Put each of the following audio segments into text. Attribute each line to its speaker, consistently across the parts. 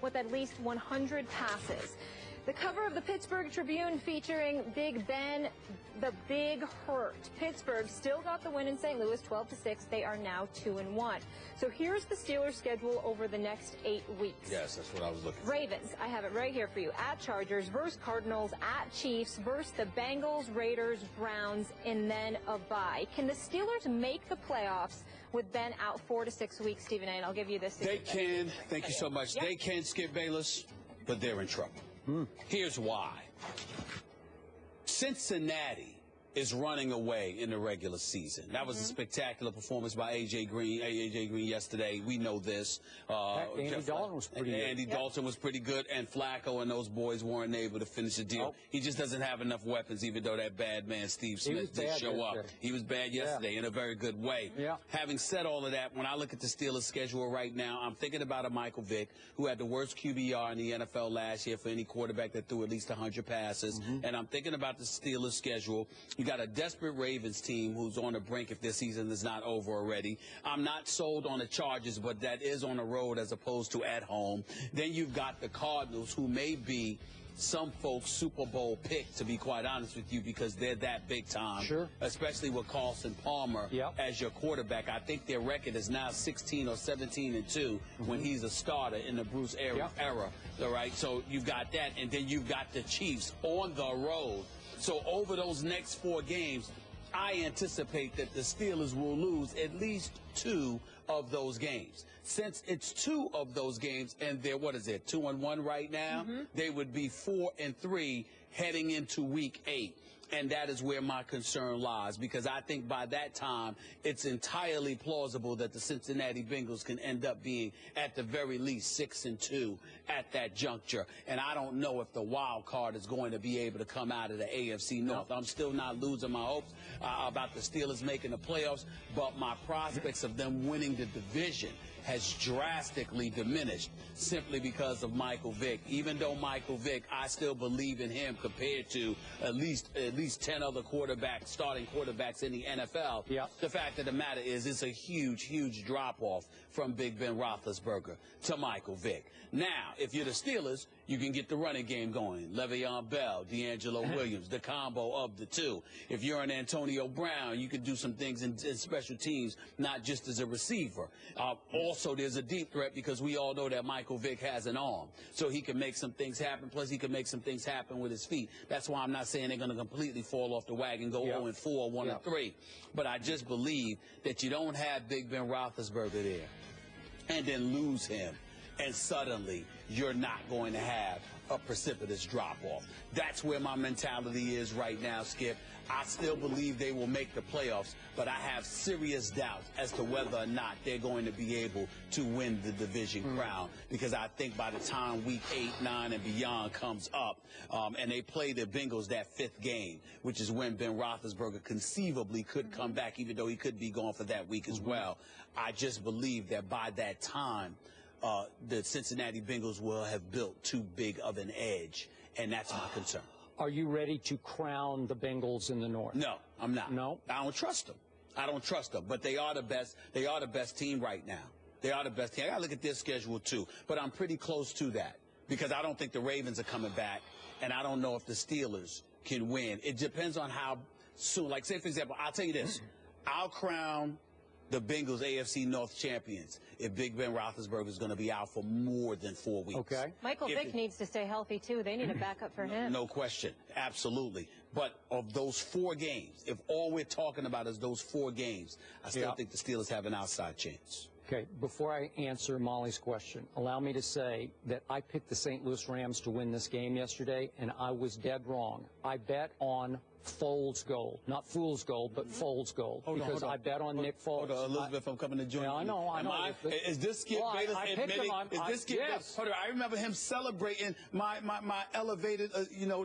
Speaker 1: with at least 100 passes. The cover of the Pittsburgh Tribune featuring Big Ben, the Big Hurt. Pittsburgh still got the win in St. Louis, 12-6. They are now 2-1. So here's the Steelers' schedule over the next 8 weeks.
Speaker 2: Yes, that's what I was looking for.
Speaker 1: Ravens, I have it right here for you. At Chargers, versus Cardinals, at Chiefs, versus the Bengals, Raiders, Browns, and then a bye. Can the Steelers make the playoffs with Ben out 4 to 6 weeks, Stephen A? And I'll give you this.
Speaker 2: They can. Thank you so much. Yep. They can, Skip Bayless, but they're in trouble. Here's why. Cincinnati is running away in the regular season. That was a spectacular performance by A.J. Green yesterday. We know this.
Speaker 3: Andy Dalton was pretty good.
Speaker 2: Andy Dalton was pretty good, and Flacco and those boys weren't able to finish the deal.
Speaker 3: Nope.
Speaker 2: He just doesn't have enough weapons, even though that bad man Steve Smith did show up. He was bad yesterday in a very good way.
Speaker 3: Yeah.
Speaker 2: Having said all of that, when I look at the Steelers' schedule right now, I'm thinking about a Michael Vick, who had the worst QBR in the NFL last year for any quarterback that threw at least 100 passes. And I'm thinking about the Steelers' schedule. You got a desperate Ravens team who's on the brink if their season is not over already. I'm not sold on the Chargers, but that is on the road as opposed to at home. Then you've got the Cardinals, who may be some folks' Super Bowl pick, to be quite honest with you, because they're that big time.
Speaker 3: Sure.
Speaker 2: Especially with Carson Palmer as your quarterback. I think their record is now 16 or 17-2 when he's a starter in the Bruce era. All right, so you've got that, and then you've got the Chiefs on the road. So over those next 4 games, I anticipate that the Steelers will lose at least 2 of those games. Since it's 2 of those games, and they're, 2-1 right now, they would be 4-3 heading into week 8. And that is where my concern lies, because I think by that time, it's entirely plausible that the Cincinnati Bengals can end up being, at the very least, 6-2 at that juncture. And I don't know if the wild card is going to be able to come out of the AFC North. I'm still not losing my hopes about the Steelers making the playoffs, but my prospects of them winning the division has drastically diminished simply because of Michael Vick. Even though Michael Vick, I still believe in him compared to at least 10 other quarterbacks, starting quarterbacks in the NFL. The fact of the matter is it's a huge, huge drop-off from Big Ben Roethlisberger to Michael Vick. Now, if you're the Steelers, you can get the running game going. Le'Veon Bell, D'Angelo Williams, the combo of the two. If you're an Antonio Brown, you can do some things in special teams, not just as a receiver. Also, there's a deep threat because we all know that Michael Vick has an arm. So he can make some things happen, plus he can make some things happen with his feet. That's why I'm not saying they're going to completely fall off the wagon, go 0-4, 1-3. But I just believe that you don't have Big Ben Roethlisberger there and then lose him, and suddenly you're not going to have a precipitous drop-off. That's where my mentality is right now, Skip. I still believe they will make the playoffs, but I have serious doubts as to whether or not they're going to be able to win the division crown, because I think by the time week 8, 9, and beyond comes up, and they play the Bengals that 5th game, which is when Ben Roethlisberger conceivably could come back, even though he could be gone for that week as well. I just believe that by that time, the Cincinnati Bengals will have built too big of an edge, and that's my concern.
Speaker 3: Are you ready to crown the Bengals in the North?
Speaker 2: No, I'm not.
Speaker 3: No?
Speaker 2: I don't trust them. I don't trust them. But they are the best. They are the best team right now. They are the best team. I got to look at their schedule, too. But I'm pretty close to that because I don't think the Ravens are coming back, and I don't know if the Steelers can win. It depends on how soon. Like, say, for example, I'll tell you this. I'll crown the Bengals AFC North champions if Big Ben Roethlisberger is going to be out for more than 4 weeks.
Speaker 3: Okay.
Speaker 1: Michael Vick needs to stay healthy, too. They need a backup for him.
Speaker 2: No question. Absolutely. But of those 4 games, if all we're talking about is those 4 games, I still think the Steelers have an outside chance.
Speaker 3: Okay, before I answer Molly's question, allow me to say that I picked the St. Louis Rams to win this game yesterday, and I was dead wrong. I bet on Foles goal. Not Fool's gold, but Foles gold. Because I bet on Nick Foles.
Speaker 2: Hold on, Elizabeth, I'm coming to join you.
Speaker 3: I know.
Speaker 2: Is this Skip Bayless admitting? Is this Skip?
Speaker 3: Yes.
Speaker 2: Hold on, I remember him celebrating my elevated,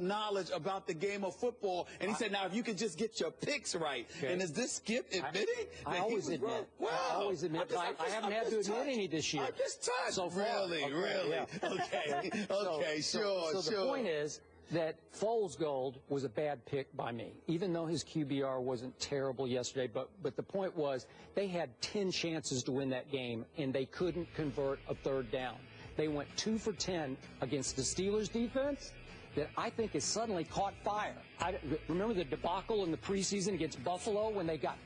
Speaker 2: knowledge about the game of football, and he said, "Now, if you could just get your picks right." Okay. And is this Skip admitting?
Speaker 3: I always admit.
Speaker 2: Wow.
Speaker 3: I always admit. I haven't had to admit any this year.
Speaker 2: I'm just touched.
Speaker 3: So far.
Speaker 2: Really? Yeah. Okay. Okay. Sure.
Speaker 3: So the point is that Foles Gold was a bad pick by me, even though his QBR wasn't terrible yesterday. But the point was they had 10 chances to win that game, and they couldn't convert a 3rd down. they went 2 for 10 against the Steelers defense that I think has suddenly caught fire. Remember the debacle in the preseason against Buffalo when they got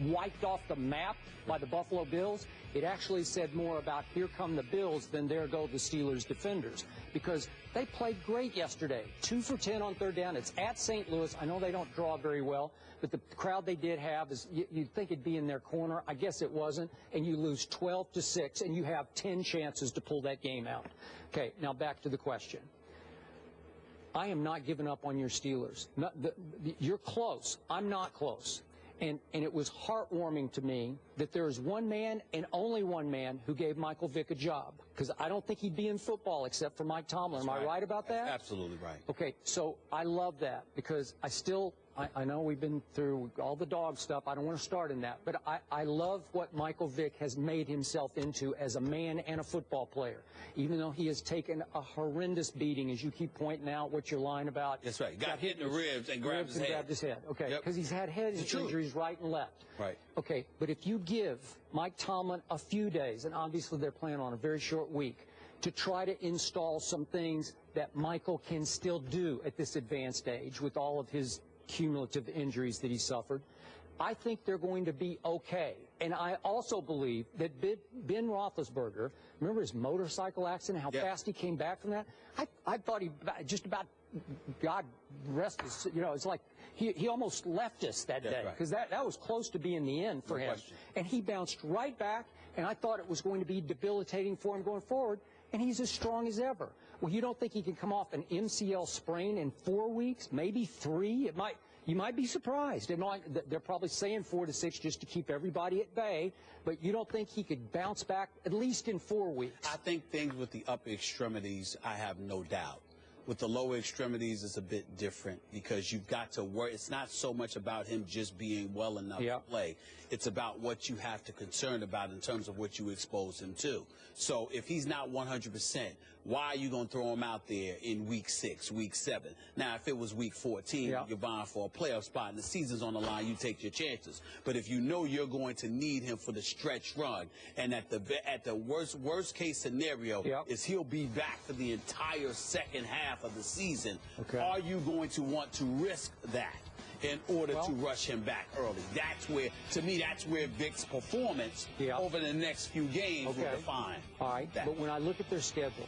Speaker 3: wiped off the map by the Buffalo Bills? It actually said more about here come the Bills than there go the Steelers defenders, because they played great yesterday. 2 for 10 on third down. It's at St. Louis. I know they don't draw very well, but the crowd they did have is, you'd think it'd be in their corner. I guess it wasn't, and you lose 12-6, and you have 10 chances to pull that game out. Okay, now back to the question. I am not giving up on your Steelers. You're close. I'm not close. And it was heartwarming to me that there is one man and only one man who gave Michael Vick a job, because I don't think he'd be in football except for Mike Tomlin. Am I right about that?
Speaker 2: Absolutely right.
Speaker 3: Okay, so I love that, because I know we've been through all the dog stuff. I don't want to start in that. But I love what Michael Vick has made himself into as a man and a football player, even though he has taken a horrendous beating, as you keep pointing out what you're lying about.
Speaker 2: That's right. Got hit in the ribs and grabbed his head.
Speaker 3: Okay, because he's had head injuries right and left.
Speaker 2: Right.
Speaker 3: Okay, but if you give Mike Tomlin a few days, and obviously they're playing on a very short week, to try to install some things that Michael can still do at this advanced age with all of his cumulative injuries that he suffered, I think they're going to be okay. And I also believe that Ben Roethlisberger, remember his motorcycle accident, how fast he came back from that? I thought he just about, God rest his, it's like he almost left us that day, because that was close to being the end for him. And he bounced right back, and I thought it was going to be debilitating for him going forward, and he's as strong as ever. Well, you don't think he can come off an MCL sprain in 4 weeks, maybe 3? You might be surprised. They're probably saying 4 to 6 just to keep everybody at bay, but you don't think he could bounce back at least in 4 weeks?
Speaker 2: I think things with the upper extremities, I have no doubt. With the lower extremities, it's a bit different, because you've got to worry. It's not so much about him just being well enough to play. It's about what you have to concern about in terms of what you expose him to. So if he's not 100%, why are you going to throw him out there in week 6, week 7? Now, if it was week 14, you're vying for a playoff spot and the season's on the line, you take your chances. But if you know you're going to need him for the stretch run, and at the worst case scenario is he'll be back for the entire second half of the season, are you going to want to risk that in order to rush him back early? That's where, to me, that's where Vick's performance over the next few games will define.
Speaker 3: All right, but when I look at their schedule,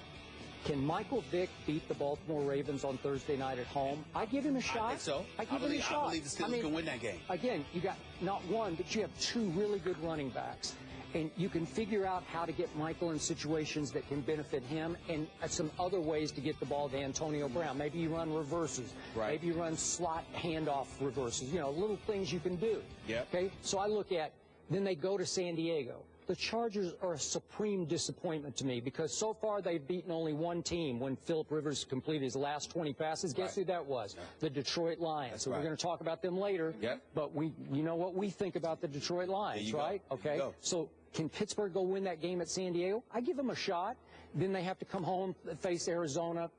Speaker 3: can Michael Vick beat the Baltimore Ravens on Thursday night at home? I give him a shot.
Speaker 2: I think so.
Speaker 3: I give him a shot.
Speaker 2: I believe the Steelers can win that game.
Speaker 3: Again, you got not one, but you have 2 really good running backs. And you can figure out how to get Michael in situations that can benefit him, and some other ways to get the ball to Antonio Brown. Maybe you run reverses. Maybe you run slot handoff reverses. Little things you can do. Okay? So I look at, then they go to San Diego. The Chargers are a supreme disappointment to me, because so far they've beaten only one team when Phillip Rivers completed his last 20 passes. Guess who that was? The Detroit Lions. So we're going to talk about them later. But you know what we think about the Detroit Lions, right? Okay. So can Pittsburgh go win that game at San Diego? I give them a shot. Then they have to come home, face Arizona.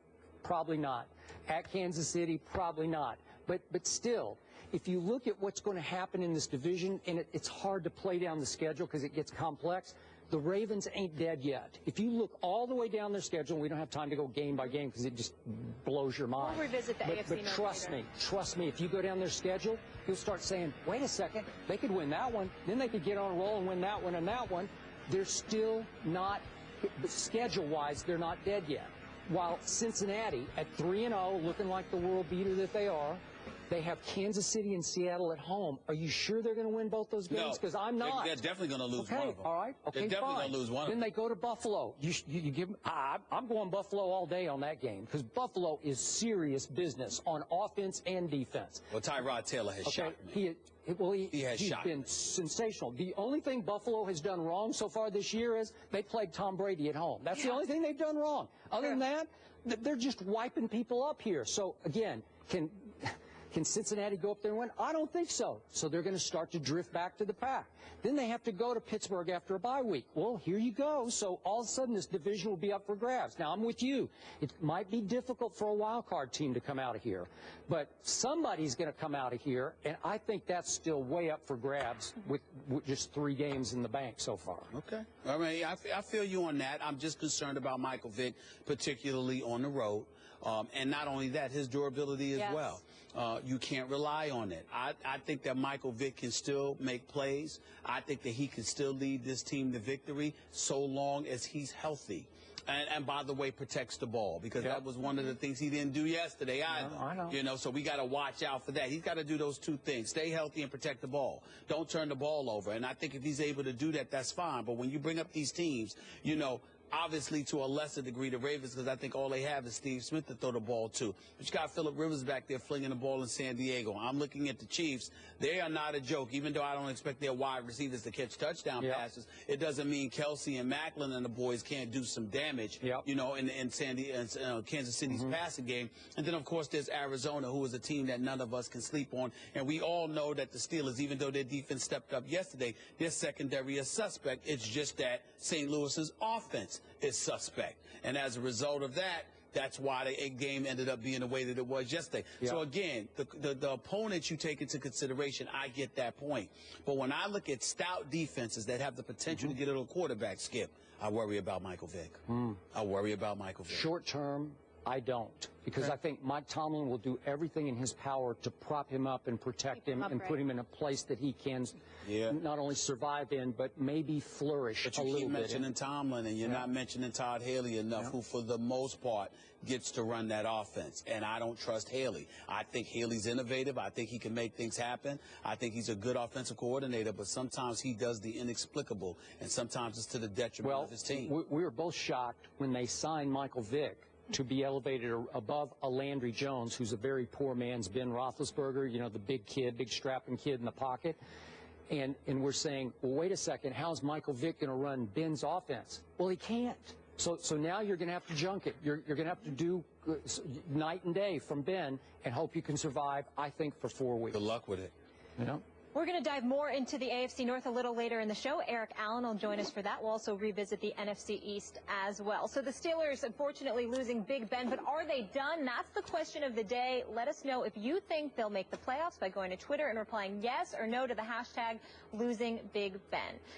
Speaker 3: Probably not. At Kansas City, probably not. But still, if you look at what's going to happen in this division, and it's hard to play down the schedule because it gets complex, the Ravens ain't dead yet. If you look all the way down their schedule, and we don't have time to go game by game because it just blows your mind.
Speaker 1: We'll revisit the AFC
Speaker 3: But trust me, if you go down their schedule, you'll start saying, wait a second, they could win that one, then they could get on a roll and win that one and that one. They're still not, schedule-wise, they're not dead yet. While Cincinnati, at 3-0, looking like the world beater that they are, they have Kansas City and Seattle at home. Are you sure they're going to win both those games? Because I'm not.
Speaker 2: They're definitely going to lose one of them.
Speaker 3: All right. Okay,
Speaker 2: they're definitely going to lose one of them.
Speaker 3: Then they go to Buffalo. You give them, I'm going Buffalo all day on that game, because Buffalo is serious business on offense and defense.
Speaker 2: Well, Tyrod Taylor has shocked me.
Speaker 3: He's been sensational. The only thing Buffalo has done wrong so far this year is they played Tom Brady at home. That's the only thing they've done wrong. Other than that, they're just wiping people up here. So, again, can Can Cincinnati go up there and win? I don't think so. So they're going to start to drift back to the pack. Then they have to go to Pittsburgh after a bye week. Well, here you go. So all of a sudden this division will be up for grabs. Now, I'm with you. It might be difficult for a wild card team to come out of here. But somebody's going to come out of here, and I think that's still way up for grabs with just 3 games in the bank so far.
Speaker 2: Okay. I mean, I feel you on that. I'm just concerned about Michael Vick, particularly on the road. And not only that, his durability as well. You can't rely on it. I think that Michael Vick can still make plays. I think that he can still lead this team to victory so long as he's healthy. And by the way, protects the ball, because that was one of the things he didn't do yesterday either.
Speaker 3: I know.
Speaker 2: You know, so we got to watch out for that. He's got to do those 2 things: stay healthy and protect the ball. Don't turn the ball over. And I think if he's able to do that, that's fine. But when you bring up these teams, you know, obviously to a lesser degree the Ravens, because I think all they have is Steve Smith to throw the ball to. But you got Phillip Rivers back there flinging the ball in San Diego. I'm looking at the Chiefs. They are not a joke. Even though I don't expect their wide receivers to catch touchdown passes, it doesn't mean Kelsey and Macklin and the boys can't do some damage, you know, in Kansas City's passing game. And then, of course, there's Arizona, who is a team that none of us can sleep on. And we all know that the Steelers, even though their defense stepped up yesterday, their secondary is suspect. It's just that St. Louis's offense is suspect. And as a result of that, that's why the game ended up being the way that it was yesterday. So, again, the opponents you take into consideration, I get that point. But when I look at stout defenses that have the potential to get a little quarterback, Skip, I worry about Michael Vick. I worry about Michael Vick.
Speaker 3: Short term, I don't. Because I think Mike Tomlin will do everything in his power to prop him up and protect him and put him in a place that he can not only survive in, but maybe flourish a little bit.
Speaker 2: But you keep mentioning Tomlin, and you're not mentioning Todd Haley enough, who for the most part gets to run that offense. And I don't trust Haley. I think Haley's innovative. I think he can make things happen. I think he's a good offensive coordinator, but sometimes he does the inexplicable, and sometimes it's to the detriment of his team.
Speaker 3: We were both shocked when they signed Michael Vick to be elevated above a Landry Jones, who's a very poor man's Ben Roethlisberger, you know, the big kid, big strapping kid in the pocket. And we're saying, well, wait a second, how's Michael Vick going to run Ben's offense? Well, he can't. So now you're going to have to junk it. You're going to have to do night and day from Ben and hope you can survive, I think, for 4 weeks.
Speaker 2: Good luck with it.
Speaker 3: You know?
Speaker 1: We're going to dive more into the AFC North a little later in the show. Eric Allen will join us for that. We'll also revisit the NFC East as well. So the Steelers, unfortunately, losing Big Ben, but are they done? That's the question of the day. Let us know if you think they'll make the playoffs by going to Twitter and replying yes or no to the hashtag losing Big Ben.